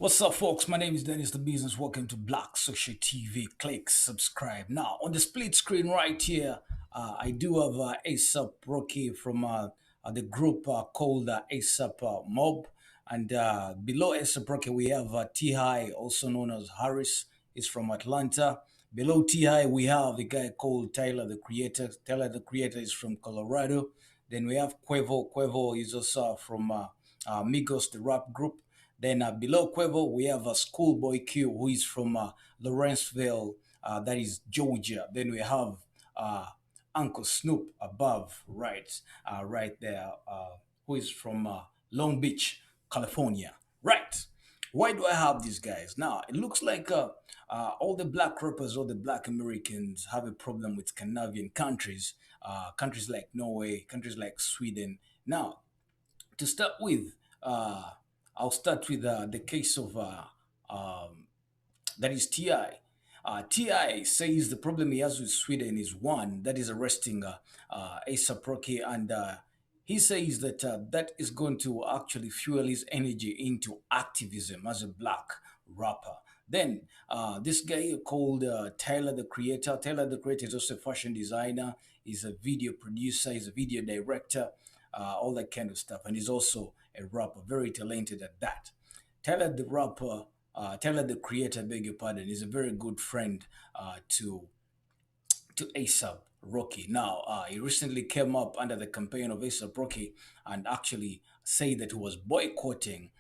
What's up, folks? My name is Dennis the Business. Welcome to Black Social TV. Click subscribe. Now, on the split screen right here, I do have ASAP Rocky from the group called ASAP Mob. And below ASAP Rocky, we have T.I., also known as Harris. He's from Atlanta. Below T.I., we have the guy called Tyler the Creator. Tyler the Creator is from Colorado. Then we have Quavo. Quavo is also from Migos, the rap group. Then below Quavo, we have a Schoolboy Q, who is from Lawrenceville, that is Georgia. Then we have uh, Uncle Snoop above, right there, who is from Long Beach, California. Right. Why do I have these guys? Now, it looks like all the black rappers, all the black Americans have a problem with Scandinavian countries, countries like Norway, countries like Sweden. Now, to start with, I'll start with the case of that is Ti. Ti says the problem he has with Sweden is one that is arresting ASAP Rocky, and he says that that is going to actually fuel his energy into activism as a black rapper. Then this guy called Tyler the Creator. Tyler the Creator is also a fashion designer. He's a video producer. He's a video director. All that kind of stuff, and he's also a rapper, very talented at that. Tyler the rapper, Tyler the creator, beg your pardon, is a very good friend to ASAP Rocky. Now, he recently came up under the campaign of ASAP Rocky and actually said that he was boycotting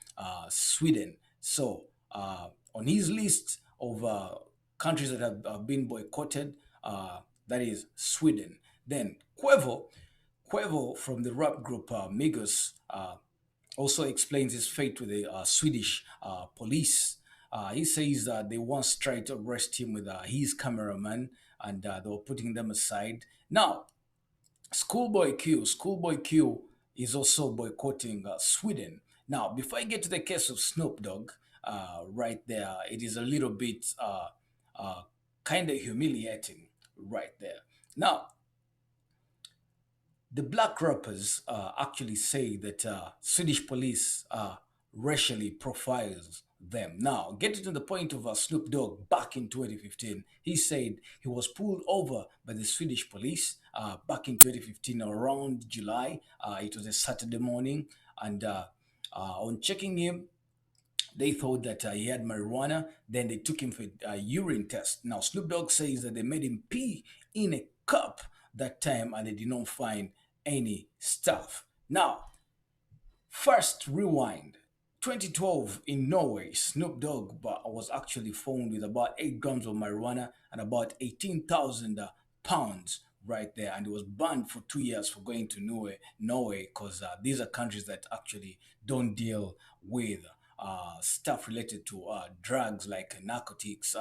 Sweden. So, on his list of countries that have been boycotted, that is Sweden. Then Quavo from the rap group Migos also explains his fate with the Swedish police. He says that they once tried to arrest him with his cameraman, and they were putting them aside. Now, Schoolboy Q is also boycotting Sweden. Now, before I get to the case of Snoop Dogg, right there, it is a little bit kind of humiliating right there. Now, the black rappers actually say that Swedish police racially profiles them. Now, getting to the point of Snoop Dogg back in 2015, he said he was pulled over by the Swedish police back in 2015 around July. It was a Saturday morning, and on checking him, they thought that he had marijuana. Then they took him for a urine test. Now, Snoop Dogg says that they made him pee in a cup that time and they did not find any stuff. Now, first rewind. 2012 in Norway, Snoop Dogg was actually found with about 8 grams of marijuana and about 18,000 pounds right there. And he was banned for 2 years for going to Norway, because these are countries that actually don't deal with stuff related to drugs like narcotics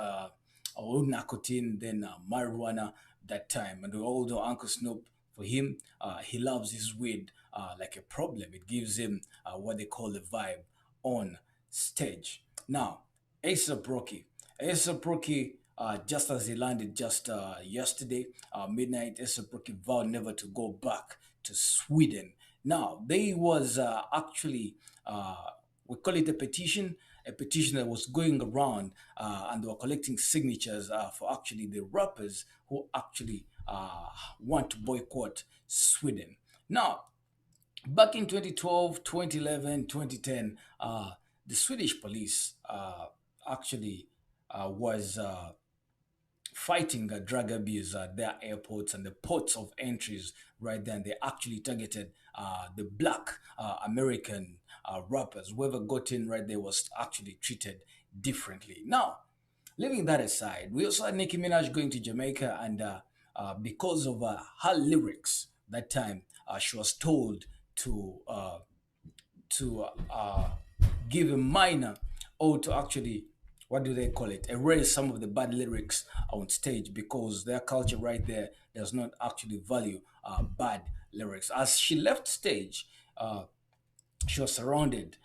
or nicotine, then marijuana that time. And although Uncle Snoop, for him, he loves his weed like a problem. It gives him what they call the vibe on stage. Now, ASAP Rocky. ASAP Rocky, just as he landed just yesterday, midnight, ASAP Rocky vowed never to go back to Sweden. Now, there was actually, we call it a petition that was going around, and they were collecting signatures for actually the rappers who actually want to boycott Sweden. Now, back in 2012, 2011, 2010, the Swedish police actually was fighting drug abuse at their airports and the ports of entries right there. And they actually targeted the black American rappers. Whoever got in right there was actually treated differently. Now, leaving that aside, we also had Nicki Minaj going to Jamaica, and because of her lyrics that time, she was told to to give a minor, or to actually, what do they call it, erase some of the bad lyrics on stage, because their culture right there does not actually value bad lyrics. As she left stage, she was surrounded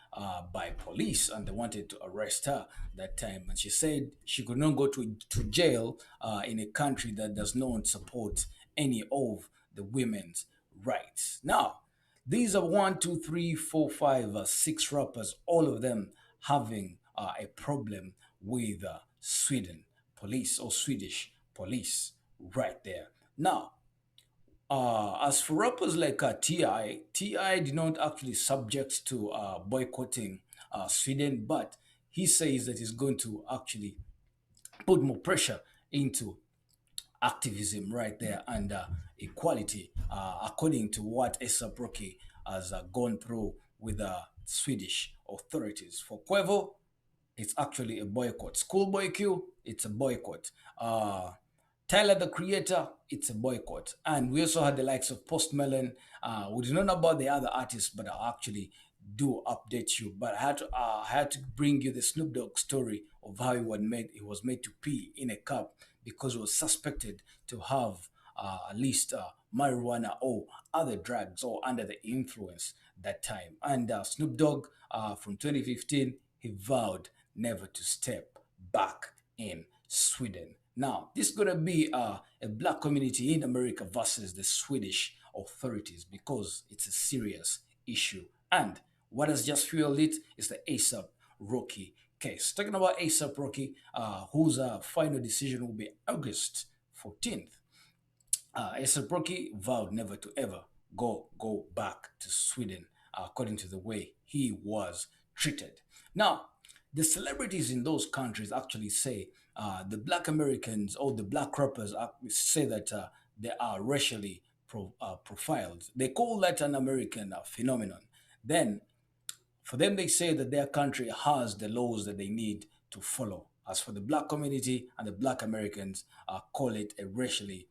by police and they wanted to arrest her that time. And she said she could not go to jail in a country that does not support any of the women's rights. Now, these are one, two, three, four, five, six rappers, all of them having a problem with Sweden police or Swedish police right there. Now, as for rappers like Ti did not actually subject to boycotting Sweden, but he says that he's going to actually put more pressure into activism right there and equality, according to what ASAP Rocky has gone through with the Swedish authorities. For Quavo, it's actually a boycott. Schoolboy Q, it's a boycott. Tyler the Creator, it's a boycott. And we also had the likes of Post Melon. We do not know about the other artists, but I actually do update you. But I had to bring you the Snoop Dogg story of how he was made to pee in a cup because he was suspected to have at least marijuana or other drugs or under the influence that time. And Snoop Dogg from 2015, he vowed never to step back in Sweden. Now, this is going to be a black community in America versus the Swedish authorities because it's a serious issue. And what has just fueled it is the ASAP Rocky case. Talking about ASAP Rocky, whose final decision will be August 14th. ASAP Rocky vowed never to ever go back to Sweden, according to the way he was treated. Now, the celebrities in those countries actually say the black Americans or the black rappers say that they are racially profiled. They call that an American phenomenon. Then for them, they say that their country has the laws that they need to follow. As for the black community and the black Americans, call it a racially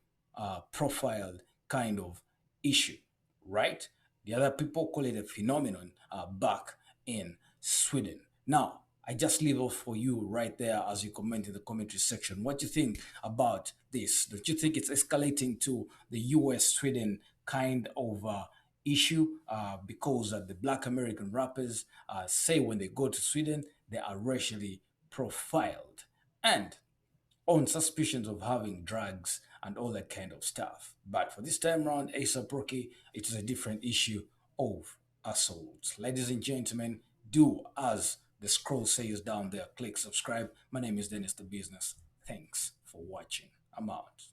profiled kind of issue, right? The other people call it a phenomenon back in Sweden. Now, I just leave off for you right there as you comment in the commentary section. What do you think about this? Don't you think it's escalating to the US Sweden kind of issue because the black American rappers say when they go to Sweden, they are racially profiled and on suspicions of having drugs and all that kind of stuff. But for this time around, ASAP Rocky, it is a different issue of assault. Ladies and gentlemen, do as the scroll says down there. Click subscribe. My name is Dennis the Business. Thanks for watching. I'm out.